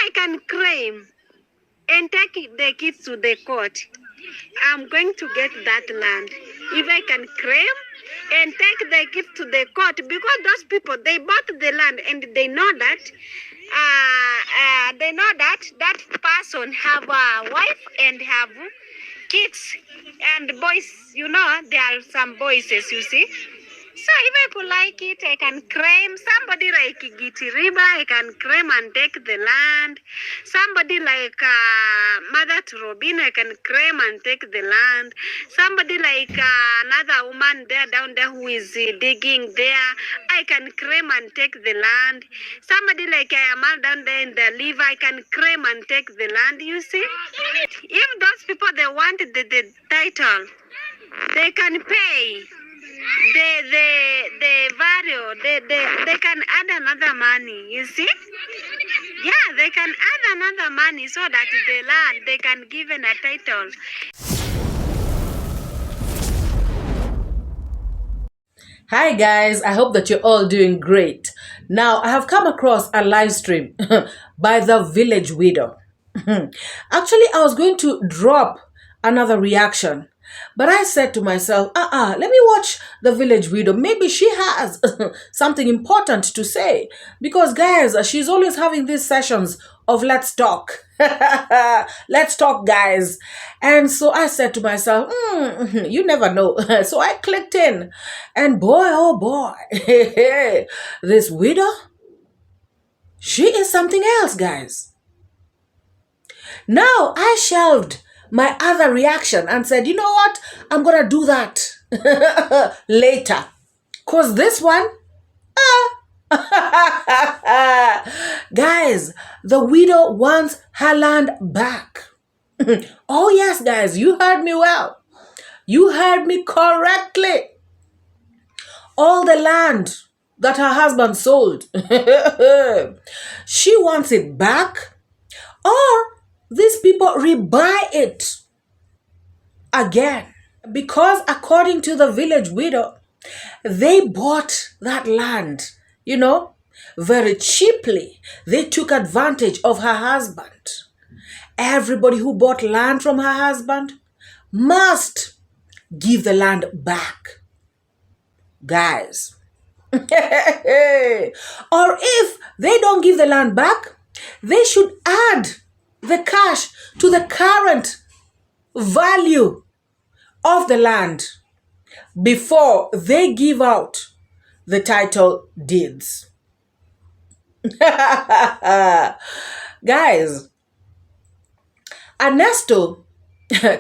I can claim and take the kids to the court, I'm going to get that land. If I can claim and take the kids to the court, because those people, they bought the land and they know that that person have a wife and have kids and boys. You know, there are some boys, as you see. So if I could like it, I can claim. Somebody like �𝐷𝐉𝐎𝐘𝐒, I can claim and take the land. Somebody like Mother to Robin, I can claim and take the land. Somebody like another woman there down there who is digging there, I can claim and take the land. Somebody like 𝐼𝐸 down there in the liver, I can claim and take the land. You see, if those people they want the title, they can pay. The value, they can add another money, you see? Yeah, they can add another money so that the land, they can give a title. Hi guys, I hope that you're all doing great. Now, I have come across a live stream by the village widow. Actually, I was going to drop another reaction, but I said to myself, let me watch the village widow. Maybe she has something important to say. Because guys, she's always having these sessions of let's talk. Let's talk, guys. And so I said to myself, you never know. So I clicked in. And boy, oh boy, this widow, she is something else, guys. Now, I shelved my other reaction and said, you know what? I'm going to do that later. Because this one, guys, the widow wants her land back. Oh yes, guys, you heard me well. You heard me correctly. All the land that her husband sold, she wants it back, or these people rebuy it again. Because according to the village widow, they bought that land, you know, very cheaply. They took advantage of her husband. Everybody who bought land from her husband must give the land back. Guys. Or if they don't give the land back, they should add the cash to the current value of the land before they give out the title deeds. Guys, Ernesto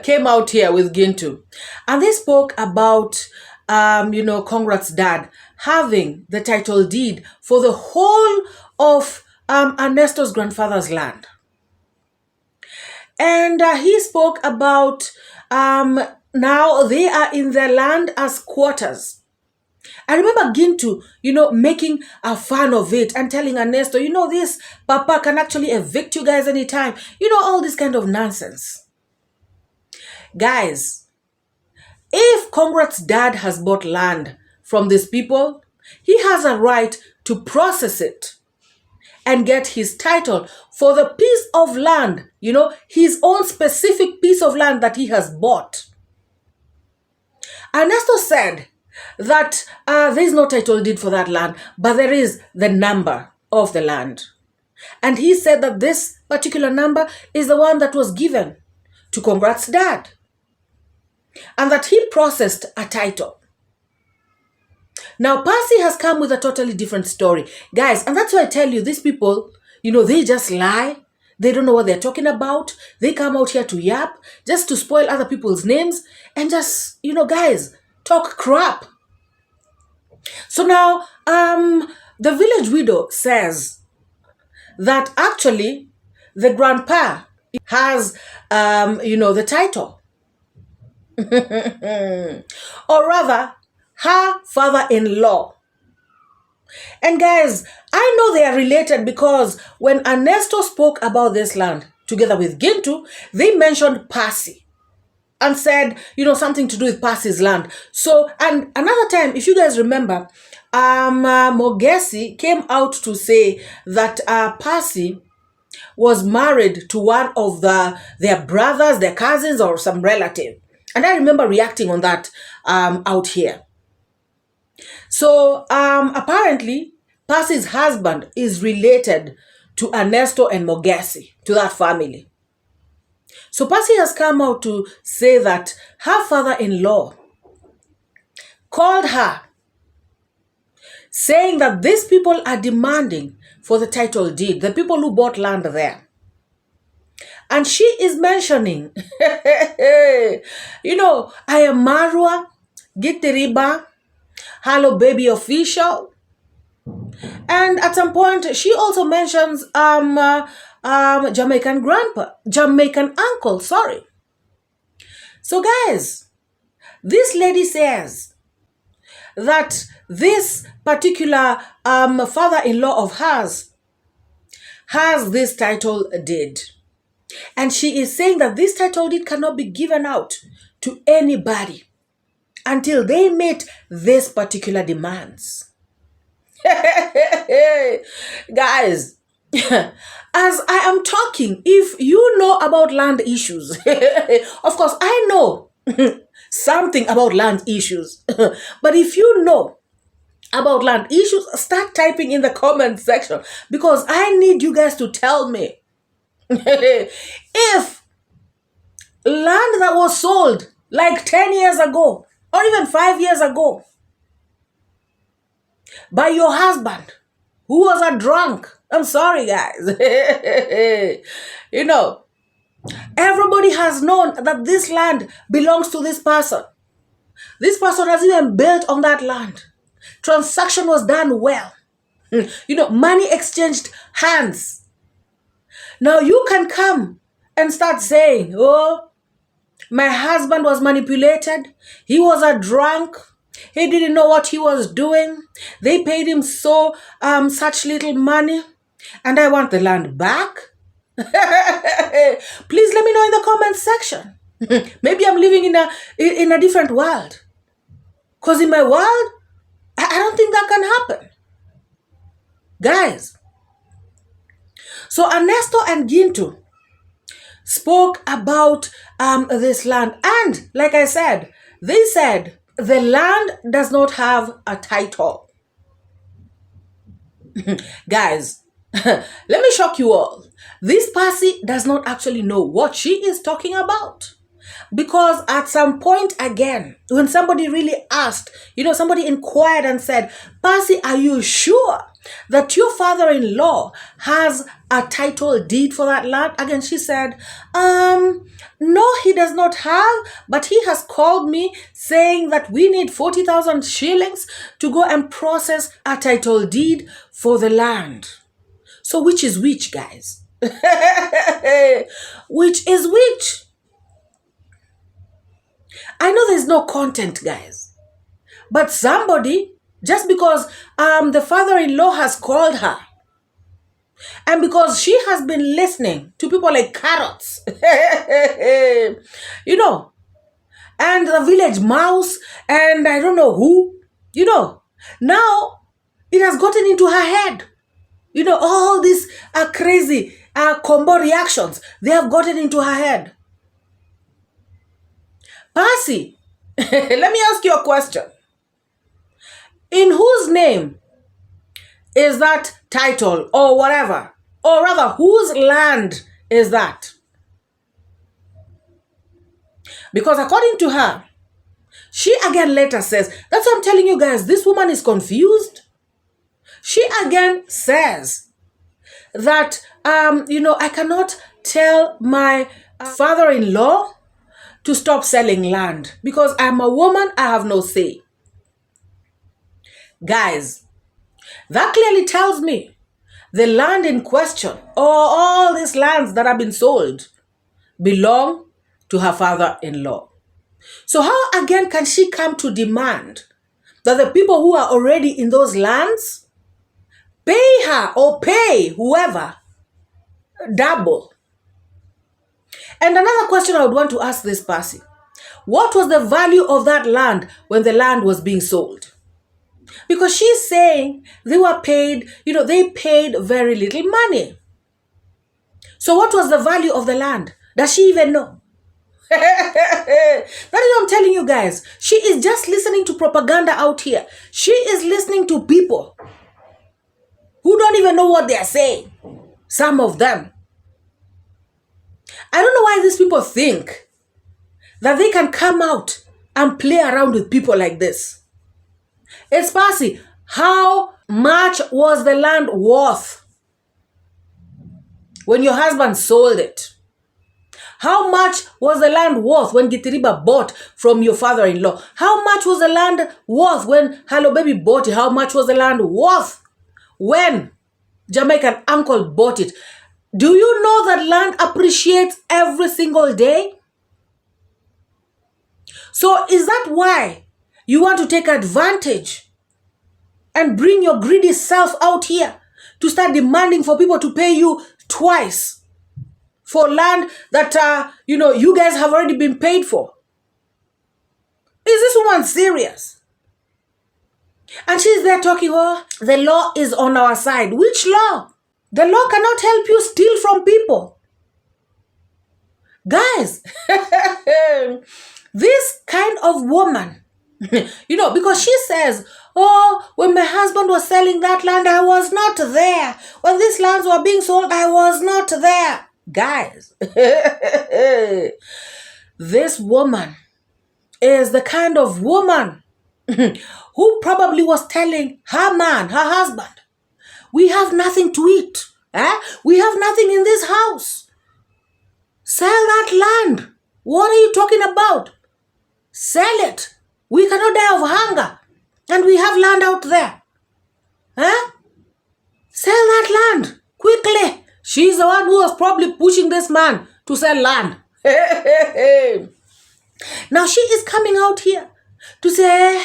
came out here with Gintu and they spoke about Conrad's dad having the title deed for the whole of Ernesto's grandfather's land. And he spoke about now they are in their land as quarters. I remember Gintu, making a fun of it and telling Ernesto, this papa can actually evict you guys anytime. All this kind of nonsense. Guys, if Conrad's dad has bought land from these people, he has a right to process it and get his title for the piece of land, his own specific piece of land that he has bought. Ernesto said that there is no title deed for that land, but there is the number of the land. And he said that this particular number is the one that was given to Conrad's dad. And that he processed a title. Now, Passy has come with a totally different story. Guys, and that's why I tell you, these people, they just lie. They don't know what they're talking about. They come out here to yap, just to spoil other people's names, and just, guys, talk crap. So now, the village widow says that actually the grandpa has, the title. Or rather, her father-in-law. And guys, I know they are related because when Ernesto spoke about this land together with Gintu, they mentioned Passy and said, something to do with Passy's land. So, and another time, if you guys remember, Mogesi came out to say that Passy was married to one of their brothers, their cousins, or some relative. And I remember reacting on that out here. So apparently, Passy's husband is related to Ernesto and Mogesi, to that family. So Passy has come out to say that her father-in-law called her, saying that these people are demanding for the title deed, the people who bought land there. And she is mentioning, 𝐼𝐴MARWA, 𝐷𝐿𝐼𝐵𝐃𝐒, Hello Baby Official. And at some point, she also mentions Jamaican uncle, sorry. So guys, this lady says that this particular father-in-law of hers has this title deed. And she is saying that this title deed cannot be given out to anybody until they meet these particular demands. Guys, as I am talking, if you know about land issues, of course, I know something about land issues, but if you know about land issues, start typing in the comment section, because I need you guys to tell me if land that was sold like 10 years ago or even 5 years ago by your husband, who was a drunk. I'm sorry, guys. Everybody has known that this land belongs to this person. This person has even built on that land. Transaction was done well. Money exchanged hands. Now you can come and start saying, oh, my husband was manipulated. He was a drunk. He didn't know what he was doing. They paid him such little money, and I want the land back. Please let me know in the comment section. Maybe I'm living in a different world. Because in my world, I don't think that can happen. Guys, so Ernesto and Gintu spoke about this land. And like I said, they said the land does not have a title. Guys, let me shock you all. This Passy does not actually know what she is talking about. Because at some point again, when somebody really asked, somebody inquired and said, Passy, are you sure that your father-in-law has a title deed for that land? Again, she said, no, he does not have, but he has called me saying that we need 40,000 shillings to go and process a title deed for the land. So which is which, guys? Which is which? I know there's no content, guys, but somebody, just because the father-in-law has called her, and because she has been listening to people like Carrots, and the village mouse, and I don't know who, now it has gotten into her head. All these crazy combo reactions, they have gotten into her head. Passy, let me ask you a question. In whose name is that title or whatever? Or rather, whose land is that? Because according to her, she again later says, that's what I'm telling you guys, this woman is confused. She again says that, I cannot tell my father-in-law to stop selling land because I'm a woman, I have no say. Guys, that clearly tells me the land in question, or all these lands that have been sold, belong to her father-in-law. So how again can she come to demand that the people who are already in those lands pay her or pay whoever double? And another question I would want to ask this Passy, what was the value of that land when the land was being sold? Because she's saying they were paid, they paid very little money. So what was the value of the land? Does she even know? That is what I'm telling you guys. She is just listening to propaganda out here. She is listening to people who don't even know what they are saying. Some of them. I don't know why these people think that they can come out and play around with people like this. It's Passy. How much was the land worth when your husband sold it? How much was the land worth when Gitiriba bought from your father-in-law? How much was the land worth when Hello Baby bought it? How much was the land worth when Jamaican uncle bought it? Do you know that land appreciates every single day? So is that why you want to take advantage and bring your greedy self out here to start demanding for people to pay you twice for land that, you guys have already been paid for? Is this woman serious? And she's there talking, oh, the law is on our side. Which law? The law cannot help you steal from people. Guys, this kind of woman, because she says, oh, when my husband was selling that land, I was not there. When these lands were being sold, I was not there. Guys, this woman is the kind of woman who probably was telling her man, her husband, we have nothing to eat. We have nothing in this house. Sell that land. What are you talking about? Sell it. We cannot die of hunger. And we have land out there. Sell that land quickly. She's the one who was probably pushing this man to sell land. Now she is coming out here to say,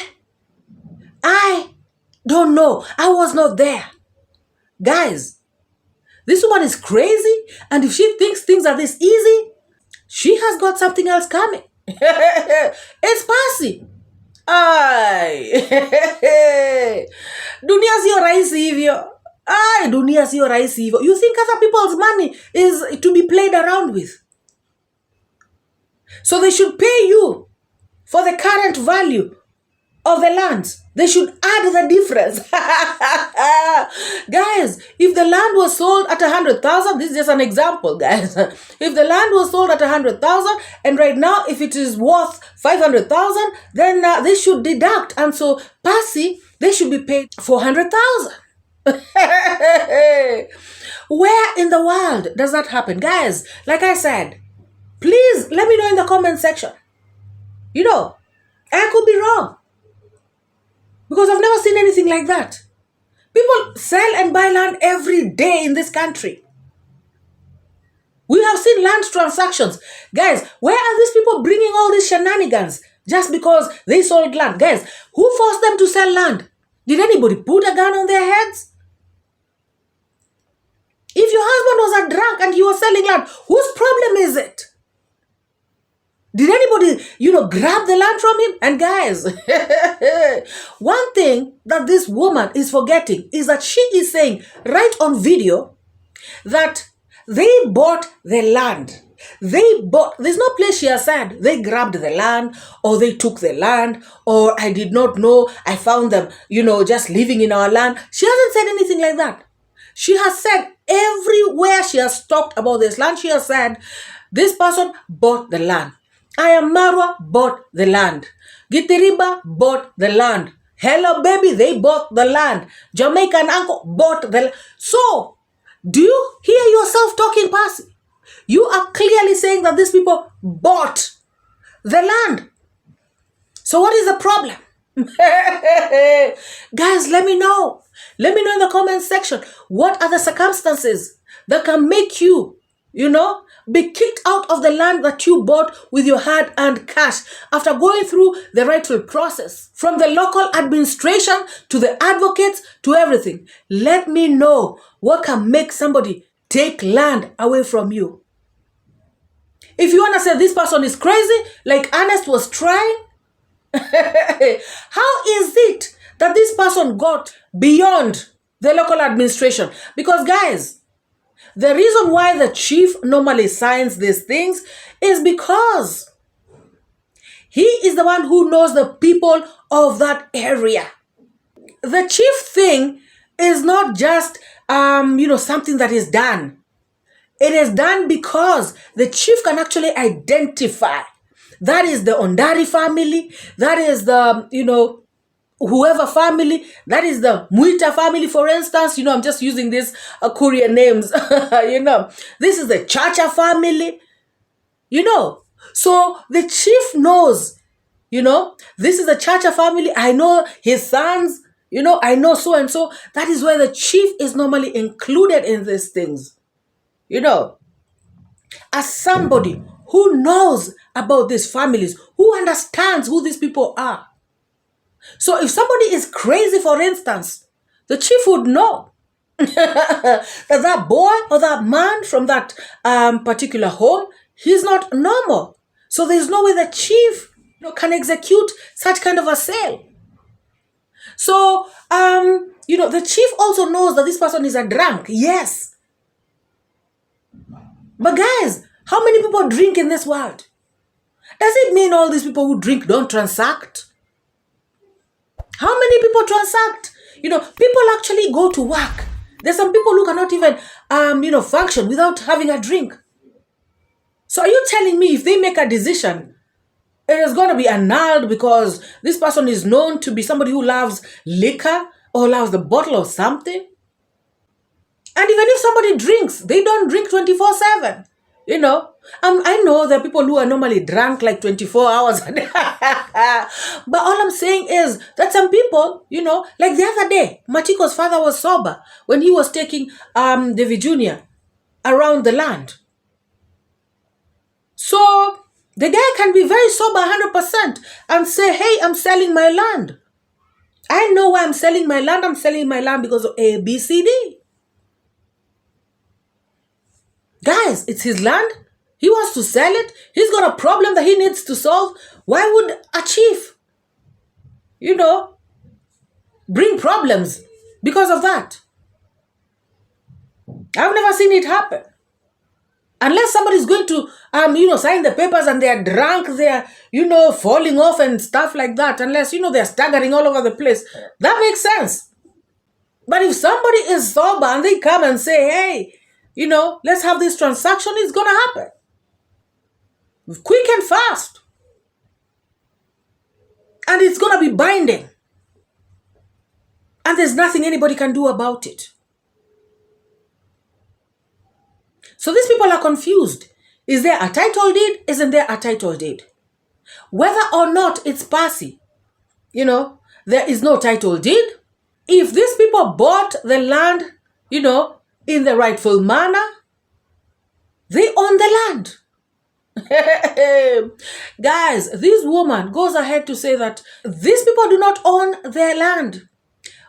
I don't know. I was not there. Guys, this woman is crazy. And if she thinks things are this easy, she has got something else coming. It's Passy. Dunia sio rahisi hivyo. Dunia sio rahisi hivyo. You think other people's money is to be played around with? So they should pay you for the current value of the lands. They should add the difference. Guys, if the land was sold at 100,000, this is just an example, guys. If the land was sold at 100,000 and right now if it is worth 500,000, then they should deduct. And so Passy, they should be paid 400,000. Where in the world does that happen? Guys, like I said, please let me know in the comment section. I could be wrong. Because I've never seen anything like that. People sell and buy land every day in this country. We have seen land transactions. Guys, where are these people bringing all these shenanigans just because they sold land? Guys, who forced them to sell land? Did anybody put a gun on their heads? If your husband was a drunk and he was selling land, whose problem is it? Did anybody, grab the land from him? And guys, one thing that this woman is forgetting is that she is saying right on video that they bought the land. There's no place she has said they grabbed the land or they took the land or I did not know, I found them, just living in our land. She hasn't said anything like that. She has said everywhere she has talked about this land, she has said this person bought the land. iammarwa bought the land. Gitiriba bought the land. Hello Baby, they bought the land. Jamaican uncle bought the land. So, do you hear yourself talking, Passy? You are clearly saying that these people bought the land. So what is the problem? Guys, let me know. Let me know in the comment section. What are the circumstances that can make you, be kicked out of the land that you bought with your hard-earned cash after going through the rightful process, from the local administration to the advocates to everything? Let me know what can make somebody take land away from you. If you want to say this person is crazy, like Ernest was trying, how is it that this person got beyond the local administration? Because guys, the reason why the chief normally signs these things is because he is the one who knows the people of that area. The chief thing is not just, something that is done. It is done because the chief can actually identify. That is the Ondari family. That is the, whoever family. That is the Muita family, for instance. I'm just using these Korean names. This is the Chacha family. So the chief knows, this is the Chacha family. I know his sons. I know so and so. That is where the chief is normally included in these things. As somebody who knows about these families, who understands who these people are. So if somebody is crazy, for instance, the chief would know that boy or that man from that particular home, he's not normal. So there's no way the chief can execute such kind of a sale. So, the chief also knows that this person is a drunk. Yes. But guys, how many people drink in this world? Does it mean all these people who drink don't transact? How many people transact? People actually go to work. There's some people who cannot even, function without having a drink. So are you telling me if they make a decision, it is going to be annulled because this person is known to be somebody who loves liquor or loves the bottle or something? And even if somebody drinks, they don't drink 24/7. I know there are people who are normally drunk like 24 hours a day. But all I'm saying is that some people, like the other day, Matiko's father was sober when he was taking David Jr. around the land. So the guy can be very sober 100% and say, hey, I'm selling my land. I know why I'm selling my land. I'm selling my land because of A, B, C, D. Guys, it's his land. He wants to sell it. He's got a problem that he needs to solve. Why would a chief, bring problems because of that? I've never seen it happen. Unless somebody's going to, sign the papers and they're drunk, they're, falling off and stuff like that. Unless, they're staggering all over the place. That makes sense. But if somebody is sober and they come and say, hey, let's have this transaction, it's going to happen. Quick and fast. And it's going to be binding. And there's nothing anybody can do about it. So these people are confused. Is there a title deed? Isn't there a title deed? Whether or not it's Passy, there is no title deed. If these people bought the land, in the rightful manner, they own the land. Guys, this woman goes ahead to say that these people do not own their land.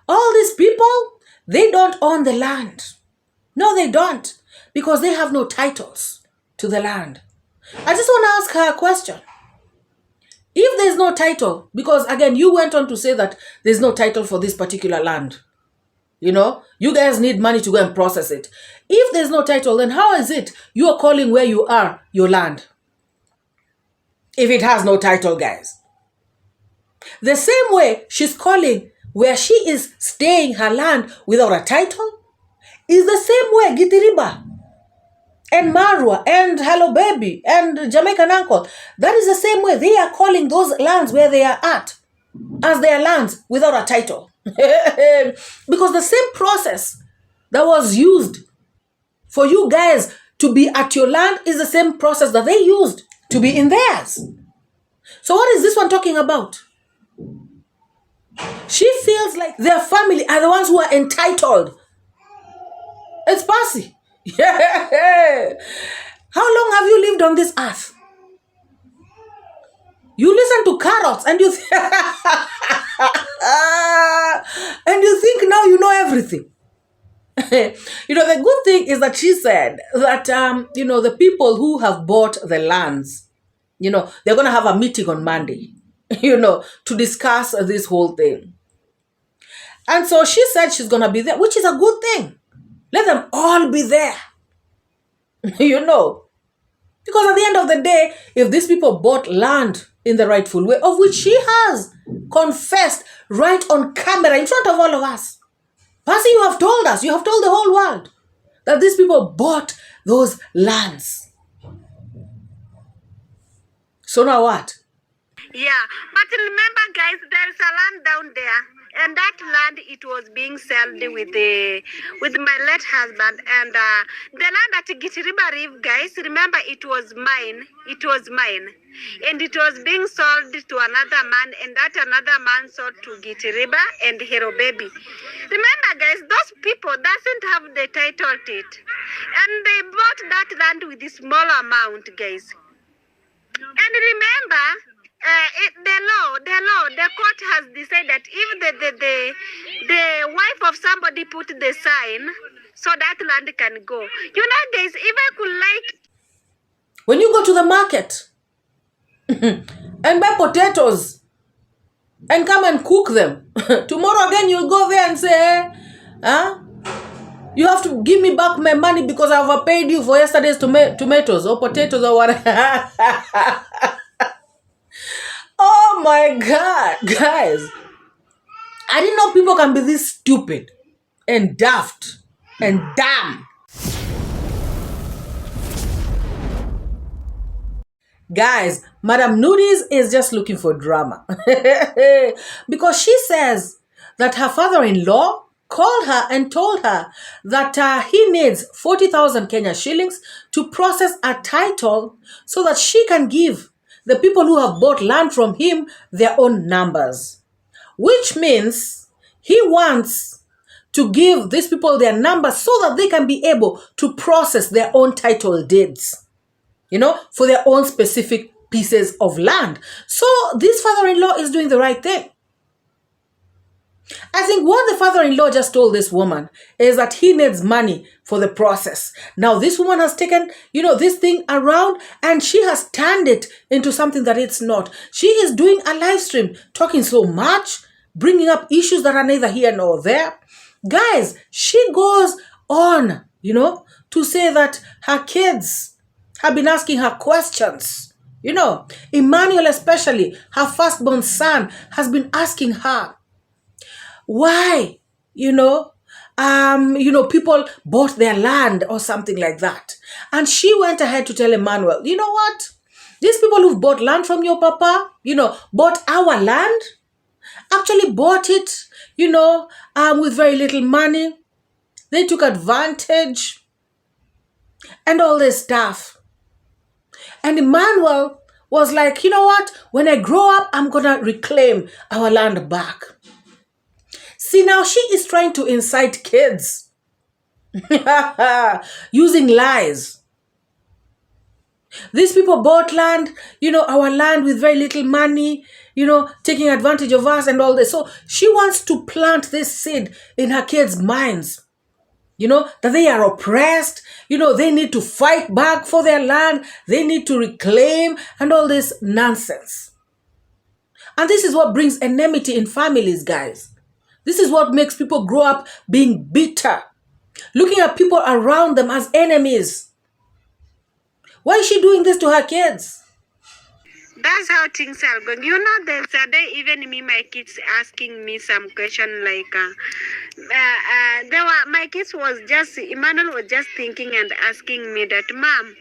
All these people, they don't own the land. No, they don't. Because they have no titles to the land. I just want to ask her a question. If there's no title, because again, you went on to say that there's no title for this particular land. You guys need money to go and process it. If there's no title, then how is it you are calling where you are your land? If it has no title, guys. The same way she's calling where she is staying her land without a title is the same way Gitiriba and Marwa and Hello Baby and Jamaican Uncle. That is the same way they are calling those lands where they are at as their lands without a title. Because the same process that was used for you guys to be at your land is the same process that they used to be in theirs. So what is this one talking about? She feels like their family are the ones who are entitled. It's Passy. How long have you lived on this earth? You listen to carrots and you and you think now you know everything. The good thing is that she said that the people who have bought the lands, they're going to have a meeting on Monday, to discuss this whole thing. And so she said she's going to be there, which is a good thing. Let them all be there. You know, because at the end of the day, if these people bought land in the rightful way, of which she has confessed right on camera in front of all of us, Passy, you have told us, you have told the whole world that these people bought those lands. So now what? Yeah, but remember, guys, there's a land down there, and that land it was being sold with my late husband, and the land at �𝐉𝐉𝐃𝐒, guys. Remember, it was mine. It was mine, and it was being sold to another man, and that another man sold to �𝐿𝐉 and Hero Baby. Remember, guys, those people doesn't have the title to it, and they bought that land with a small amount, guys. And remember, the court has decided that if the wife of somebody put the sign, so that land can go. You know, guys, if I could like... When you go to the market and buy potatoes and come and cook them, tomorrow again you'll go there and say, huh? You have to give me back my money because I overpaid you for yesterday's tomatoes or potatoes or whatever. Oh my God, guys. I didn't know people can be this stupid and daft and dumb. Guys, Madam Nudies is just looking for drama. Because she says that her father-in-law called her and told her that he needs 40,000 Kenya shillings to process a title so that she can give the people who have bought land from him their own numbers. Which means he wants to give these people their numbers so that they can be able to process their own title deeds, you know, for their own specific pieces of land. So this father-in-law is doing the right thing. I think what the father-in-law just told this woman is that he needs money for the process. Now, this woman has taken, you know, this thing around and she has turned it into something that it's not. She is doing a live stream, talking so much, bringing up issues that are neither here nor there. Guys, she goes on, you know, to say that her kids have been asking her questions. You know, Emmanuel especially, her firstborn son, has been asking her, why, people bought their land or something like that. And she went ahead to tell Emmanuel, you know what? These people who've bought land from your papa, bought our land, actually bought it, with very little money. They took advantage and all this stuff. And Emmanuel was like, you know what? When I grow up, I'm going to reclaim our land back. See, now she is trying to incite kids using lies. These people bought land, our land with very little money, taking advantage of us and all this. So she wants to plant this seed in her kids' minds, that they are oppressed, they need to fight back for their land, they need to reclaim and all this nonsense. And this is what brings enmity in families, guys. This is what makes people grow up being bitter, looking at people around them as enemies. Why is she doing this to her kids? That's how things are going. There's a day even my kids asking me some question like, my kids Emmanuel was just thinking and asking me that, Mom,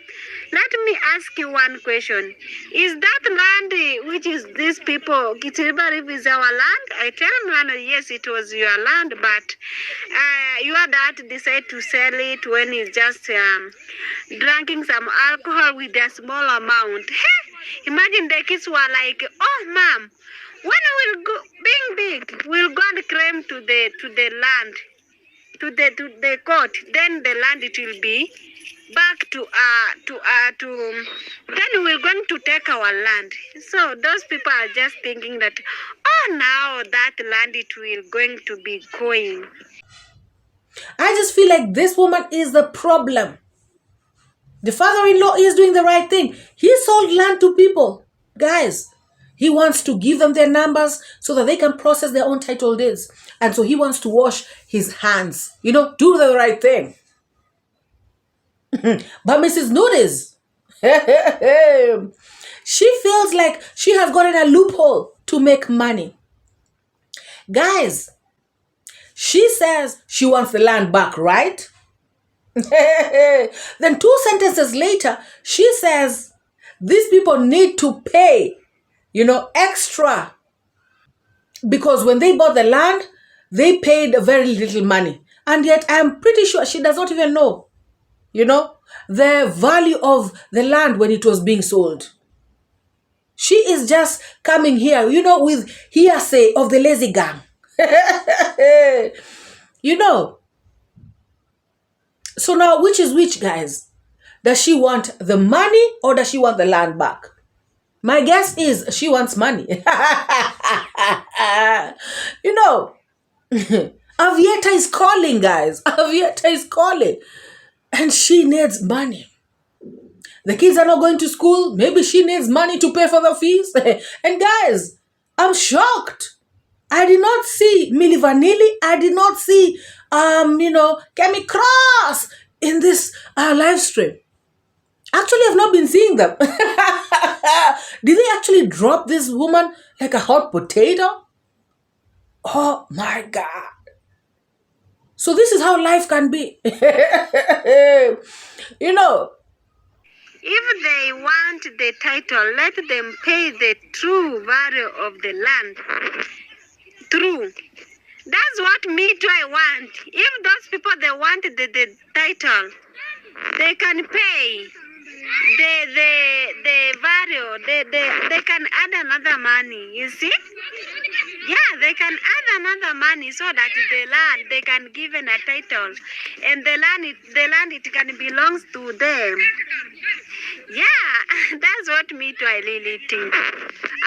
let me ask you one question. Is that land which is these people, 𝐿𝐉𝐉 is our land? I tell Emmanuel, yes, it was your land, but your dad decided to sell it when he's just drinking some alcohol with a small amount. Imagine the kids were like, oh, Mom, when we'll go being big, we'll go and claim to the land, to the court. Then the land it will be back then we're going to take our land. So those people are just thinking that, oh, now that land it will going to be going. I just feel like this woman is the problem. The father-in-law is doing the right thing. He sold land to people. Guys, he wants to give them their numbers so that they can process their own title deeds. And so he wants to wash his hands. Do the right thing. But Mrs. Nunes, she feels like she has gotten a loophole to make money. Guys, she says she wants the land back, right? Then 2 sentences later, she says these people need to pay, extra. Because when they bought the land, they paid very little money. And yet I'm pretty sure she does not even know, the value of the land when it was being sold. She is just coming here, with hearsay of the lazy gang. So now, which is which, guys? Does she want the money or does she want the land back? My guess is she wants money. Avieta is calling, guys. Avieta is calling. And she needs money. The kids are not going to school. Maybe she needs money to pay for the fees. And guys, I'm shocked. I did not see Milli Vanilli. I did not see, Kemi Cross in this live stream. Actually, I've not been seeing them. Did they actually drop this woman like a hot potato? Oh my God. So this is how life can be. If they want the title, let them pay the true value of the land. True. That's what me too I want. If those people, they want the title, they can pay the value. They can add another money, you see? Yeah, they can add another money so that the land, they can give a title. And the land it can belongs to them. Yeah, that's what me too I really think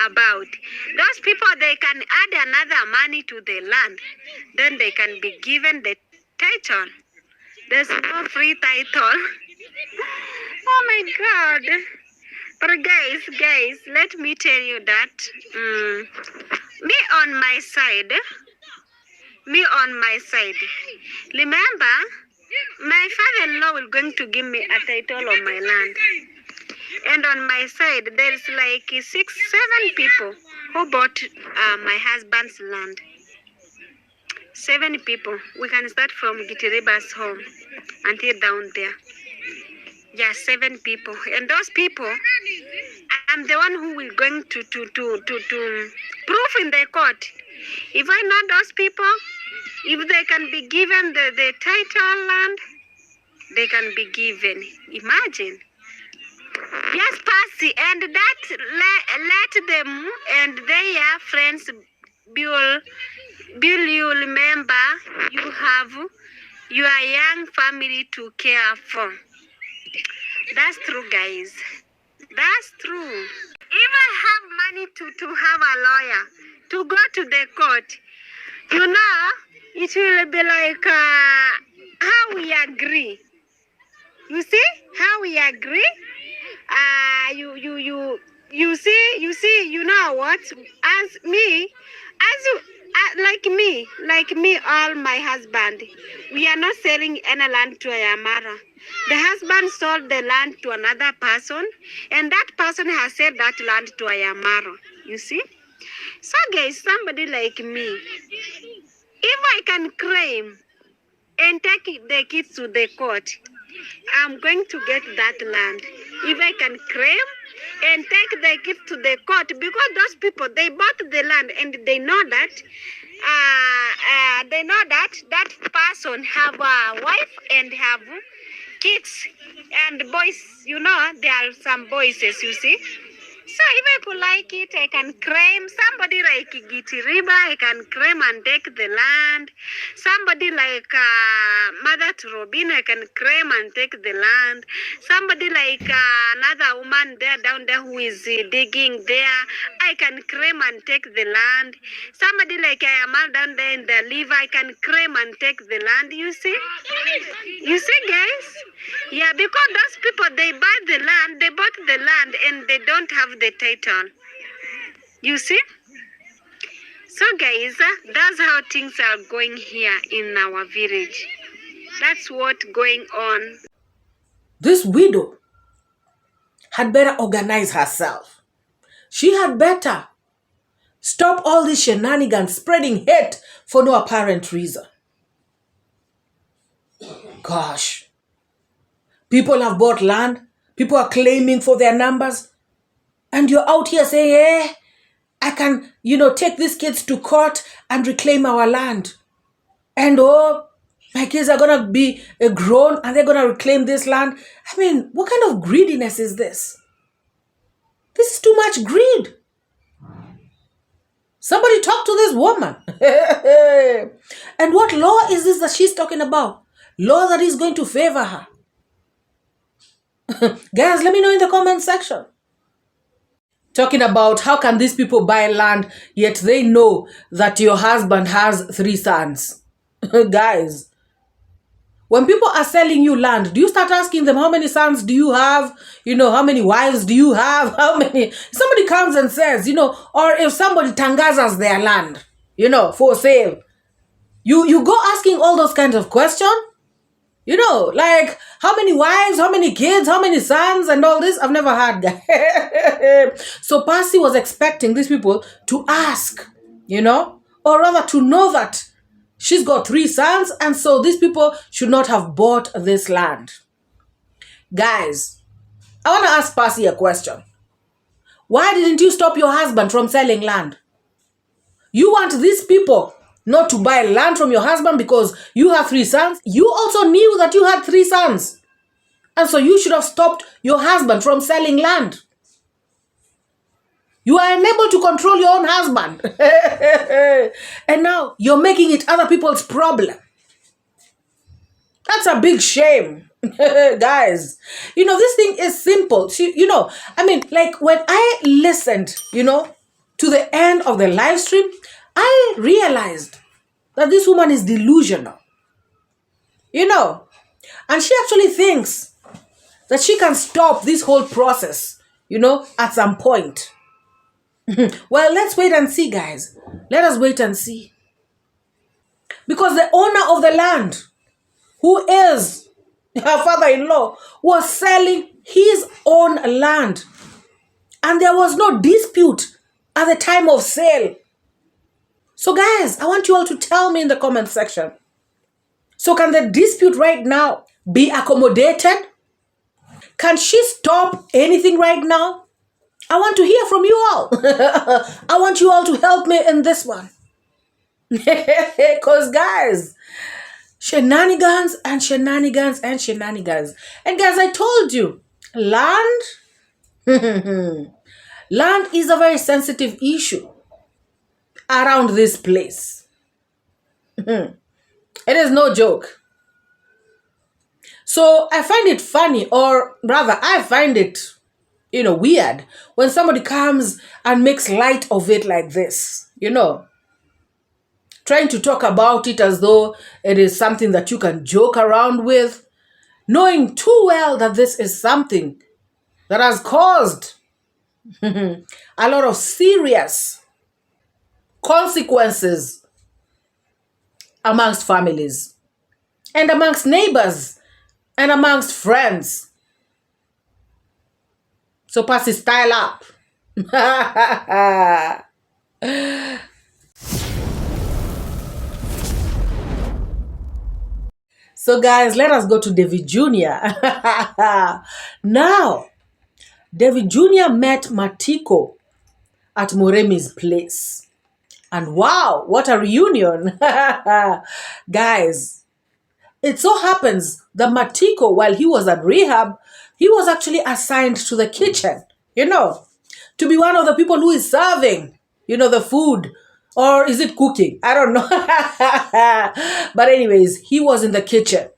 about. Those people, they can add another money to the land. Then they can be given the title. There's no free title. Oh my God. But guys, let me tell you that me on my side, remember, my father-in-law will going to give me a title on my land. And on my side, there's like 6-7 people who bought my husband's land. 7 people. We can start from 𝐷𝐿𝐷𝐷's home until down there. Yeah, 7 people. And those people, I'm the one who will going to prove in the court. If I know those people, if they can be given the title land, they can be given. Imagine. Yes, Passy, and that let them and their friends build. You remember, you have your young family to care for. That's true, guys. That's true. If I have money to have a lawyer to go to the court, it will be like how we agree. You see how we agree? You see, you know what? Like me, all my husband, we are not selling any land to 𝐼𝐴𝐴𝐴𝐻. The husband sold the land to another person, and that person has sold that land to 𝐼𝐴𝐴𝐴𝐻. You see? So guys, somebody like me, if I can claim and take the kids to the court, I'm going to get that land. If I can claim and take the kids to the court, because those people, they bought the land and they know that that person have a wife and have kids and boys. There are some boys, you see. So if I could like it, I can claim. Somebody like 𝐷𝐿𝐷𝐷, I can claim and take the land. Somebody like Mother to Robin, I can claim and take the land. Somebody like another woman there down there who is digging there, I can claim and take the land. Somebody like 𝐼𝐴𝐴𝐴𝐴 down there in the liver, I can claim and take the land. You see? You see, guys? Yeah, because those people, they bought the land and they don't have the title. You see? So guys, that's how things are going here in our village. That's what's going on. this widow had better organize herself. She had better stop all these shenanigans, spreading hate for no apparent reason. Gosh. People have bought land. People are claiming for their numbers. And you're out here saying, I can, take these kids to court and reclaim our land. And my kids are going to be grown and they're going to reclaim this land. I mean, what kind of greediness is this? This is too much greed. Somebody talk to this woman. And what law is this that she's talking about? Law that is going to favor her. Guys, let me know in the comment section. Talking about how can these people buy land yet they know that your husband has 3 sons. Guys, when people are selling you land, do you start asking them how many sons do you have? How many wives do you have? How many? Somebody comes and says, or if somebody tangazas their land, for sale, you go asking all those kinds of questions. Like how many wives, how many kids, how many sons and all this. I've never heard that. So Passy was expecting these people to ask, or rather to know that she's got 3 sons, and so these people should not have bought this land. Guys, I want to ask Passy a question. Why didn't you stop your husband from selling land? You want these people not to buy land from your husband because you have 3 sons? You also knew that you had 3 sons. And so you should have stopped your husband from selling land. You are unable to control your own husband. And now you're making it other people's problem. That's a big shame. Guys, this thing is simple. Like when I listened, to the end of the live stream, I realized that this woman is delusional. And she actually thinks that she can stop this whole process, at some point. Well, let's wait and see, guys. Let us wait and see. Because the owner of the land, who is her father-in-law, was selling his own land. And there was no dispute at the time of sale. So guys, I want you all to tell me in the comment section. So can the dispute right now be accommodated? Can she stop anything right now? I want to hear from you all. I want you all to help me in this one. Because guys, shenanigans and shenanigans and shenanigans. And guys, I told you, land, land is a very sensitive issue around this place. It is no joke. So I find it funny, or rather I find it weird when somebody comes and makes light of it like this, trying to talk about it as though it is something that you can joke around with, knowing too well that this is something that has caused a lot of serious consequences amongst families and amongst neighbors and amongst friends. So Passy, style up. So guys, let us go to David Jr. Now, David Jr. met Matiko at Moremi's place. And wow, what a reunion. Guys, it so happens that Matiko, while he was at rehab, he was actually assigned to the kitchen, to be one of the people who is serving, the food. Or is it cooking? I don't know. But anyways, he was in the kitchen.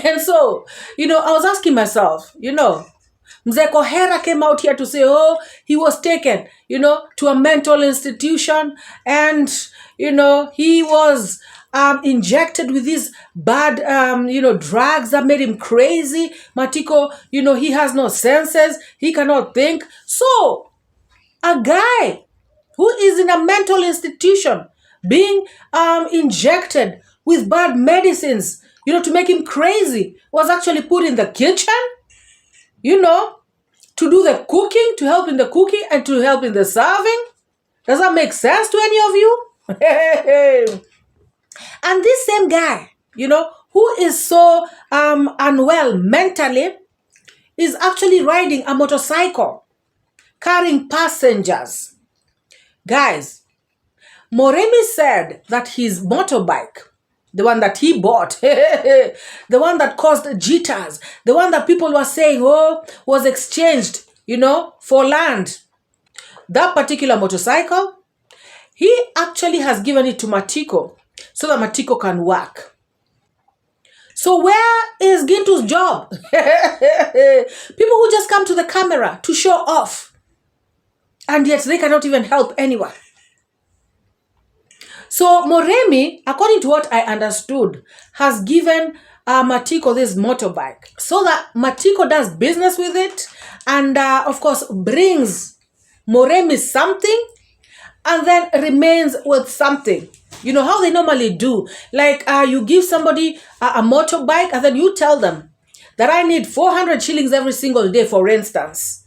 And so, I was asking myself, Mzee Kohera came out here to say, he was taken, to a mental institution. And, he was injected with these bad, drugs that made him crazy. Matiko, he has no senses. He cannot think. So, a guy who is in a mental institution being injected with bad medicines, to make him crazy, was actually put in the kitchen. to do the cooking, to help in the cooking and to help in the serving. Does that make sense to any of you? And this same guy, who is so unwell mentally, is actually riding a motorcycle, carrying passengers. Guys, Moremi said that his motorbike, the one that he bought, the one that caused jitters, the one that people were saying, was exchanged, for land. That particular motorcycle, he actually has given it to Matiko so that Matiko can work. So where is Gintu's job? People who just come to the camera to show off, and yet they cannot even help anyone. So Moremi, according to what I understood, has given Matiko this motorbike so that Matiko does business with it and, of course, brings Moremi something and then remains with something. You know how they normally do. Like you give somebody a motorbike and then you tell them that I need 400 shillings every single day, for instance.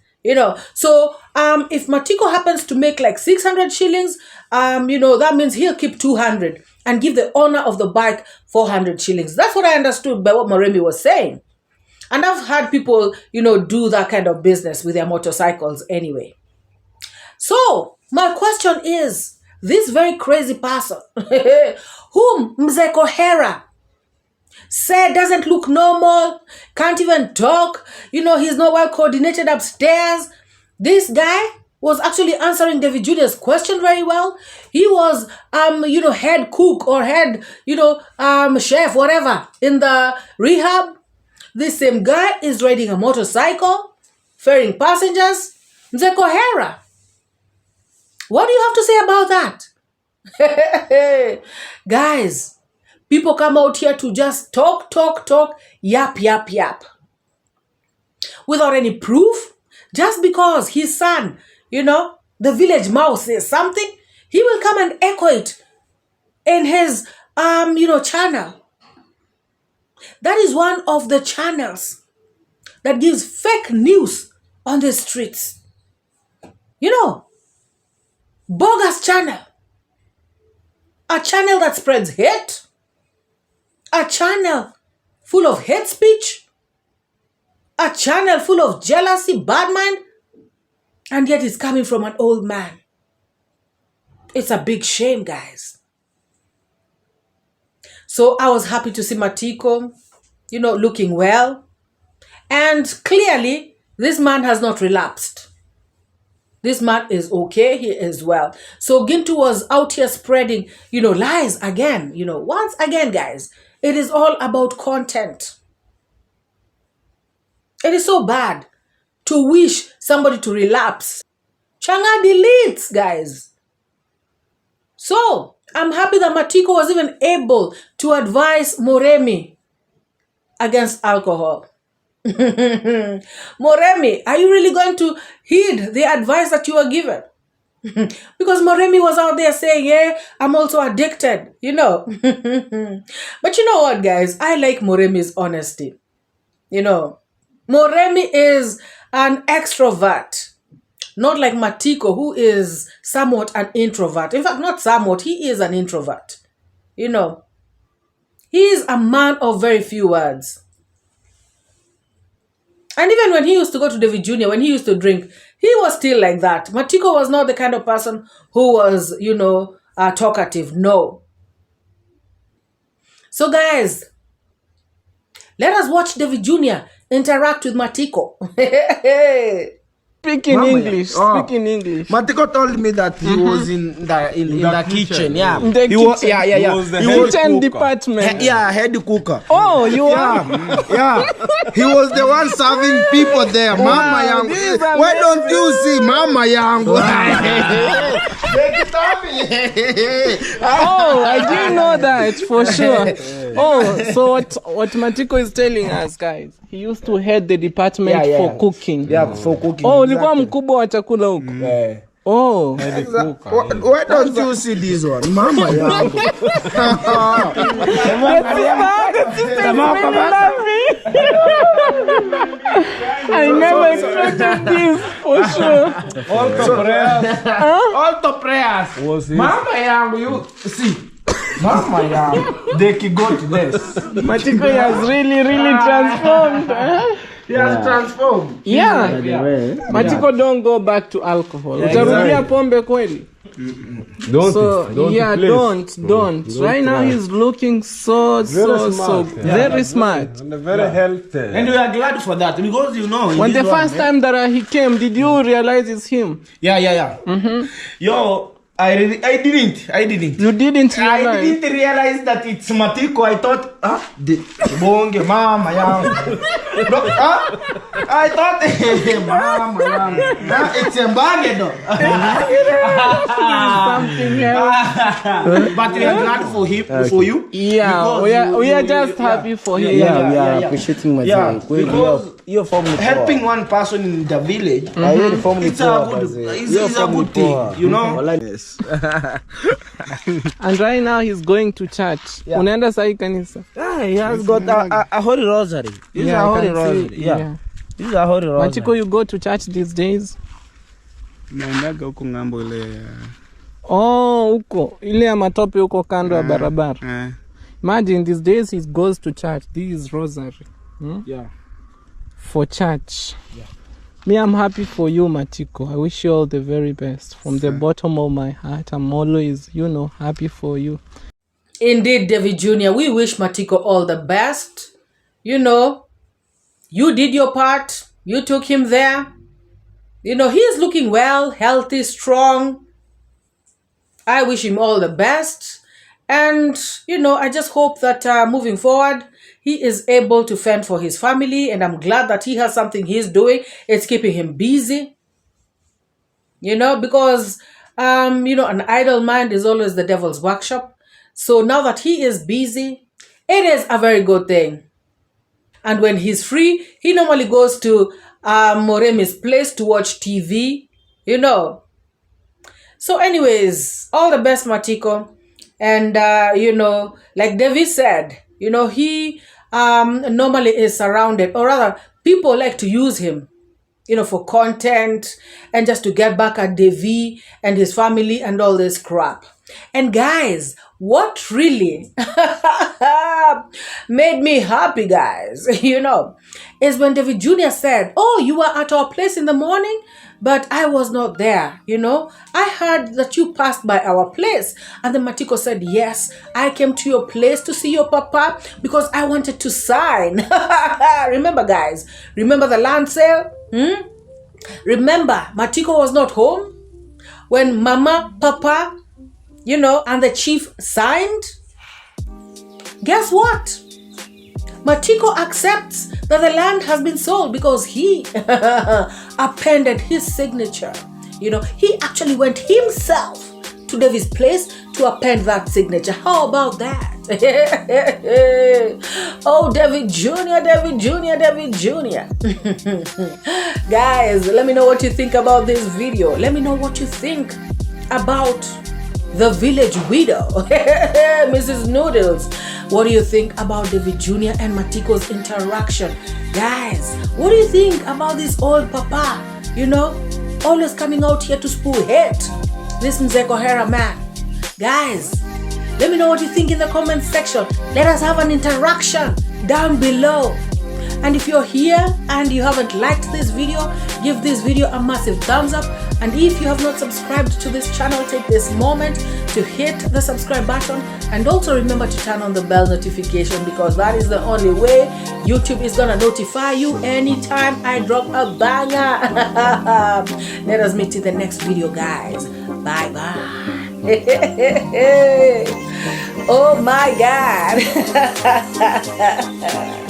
So if Matiko happens to make like 600 shillings, that means he'll keep 200 and give the owner of the bike 400 shillings. That's what I understood by what Moremi was saying. And I've had people, do that kind of business with their motorcycles anyway. So my question is, this very crazy person, whom Mzee Kohera said doesn't look normal, can't even talk, he's not well coordinated upstairs. This guy was actually answering David Junior's question very well. He was, head cook or head, chef, whatever, in the rehab. This same guy is riding a motorcycle, ferrying passengers. Mzee Kohera, what do you have to say about that? Guys, people come out here to just talk, yap, without any proof. Just because his son, the village mouse says something, he will come and echo it in his, channel. That is one of the channels that gives fake news on the streets. Bogus channel. A channel that spreads hate. A channel full of hate speech. A channel full of jealousy, bad mind. And yet it's coming from an old man. It's a big shame, guys. So I was happy to see Matiko, looking well. And clearly, this man has not relapsed. This man is okay. He is well. So Gintu was out here spreading, lies again. Once again, guys, it is all about content. It is so bad to wish somebody to relapse. Changa deletes, guys. So I'm happy that Matiko was even able to advise Moremi against alcohol. Moremi, are you really going to heed the advice that you were given? Because Moremi was out there saying, yeah, I'm also addicted, But you know what, guys? I like Moremi's honesty. Moremi is an extrovert, not like Matiko, who is somewhat an introvert. In fact, not somewhat, he is an introvert. He is a man of very few words. And even when he used to go to David Jr., when he used to drink, he was still like that. Matiko was not the kind of person who was, talkative. No. So guys, let us watch David Jr. interact with Matiko. Speaking English. Matiko told me that he was in the kitchen. Yeah. In the kitchen. He was the kitchen department. Head cooker. Oh, you are? Yeah. He was the one serving people there. Mama yangu. Why don't you see Mama yangu? Oh, I didn't know that for sure. Oh, so what Matiko is telling us, guys, he used to head the department for cooking. Yeah, for cooking. Oh, ulikuwa mkubwa wa chakula huko. Oh, why don't you see this one? Mama yangu. I never appreciated this for sure. Alto prayers. Mama yangu, you see. Mama yangu. They can go to this. Matiko has really transformed. He has transformed. Yeah. Matiko, don't go back to alcohol. Utarudia pombe kweli? Don't. Right now he's looking so very smart. And very healthy. And we are glad for that because when the first time that he came, did you realize it's him? Yeah. Yo, I didn't. You didn't realize? I didn't realize that it's Matiko. I thought, bonge mama yang. I thought, mama yang. It's a though. Something else. But we are glad for him, for you. Yeah, we are just happy for him. We are appreciating my because you're helping one person in the village. It's a good thing, you know. And right now he's going to church. Unaenda sahi kanisa? He has got a holy rosary. This is a holy rosary. Yeah. This is a holy rosary. Matiko, you go to church these days? Naendaga huko ngambo ile. Oh, huko ile ya matope huko kando ya barabara. Imagine these days he goes to church. This is rosary. Yeah. For church. Yeah. Me, I'm happy for you, Matiko. I wish you all the very best. From the bottom of my heart, I'm always, happy for you. Indeed, David Jr., we wish Matiko all the best. You did your part. You took him there. He is looking well, healthy, strong. I wish him all the best. And, I just hope that moving forward, he is able to fend for his family. And I'm glad that he has something he's doing. It's keeping him busy. Because, an idle mind is always the devil's workshop. So now that he is busy, it is a very good thing. And when he's free, he normally goes to Moremi's place to watch TV, So anyways, all the best, Matiko. And, like David said, he normally is surrounded, or rather, people like to use him, for content and just to get back at Devi and his family and all this crap. And guys, what really made me happy, guys, is when David Jr. said, "Oh, you were at our place in the morning, but I was not there. I heard that you passed by our place." And then Matiko said, "Yes, I came to your place to see your papa because I wanted to sign." Remember, guys? Remember the land sale? Remember, Matiko was not home when Mama, Papa, and the chief signed? Guess what? Matiko accepts that the land has been sold because he appended his signature. He actually went himself to David's place to append that signature. How about that? Oh, David Jr. Guys, let me know what you think about this video. Let me know what you think about the village widow, Mrs. Noodles. What do you think about David Jr. and Matiko's interaction? Guys, what do you think about this old papa? Always coming out here to spew hate. This 𝐒𝐍𝐘𝐒 man. Guys, let me know what you think in the comment section. Let us have an interaction down below. And if you're here and you haven't liked this video, give this video a massive thumbs up. And if you have not subscribed to this channel, take this moment to hit the subscribe button. And also remember to turn on the bell notification, because that is the only way YouTube is gonna notify you anytime I drop a banger. Let us meet in the next video, guys. Bye bye. Oh my God.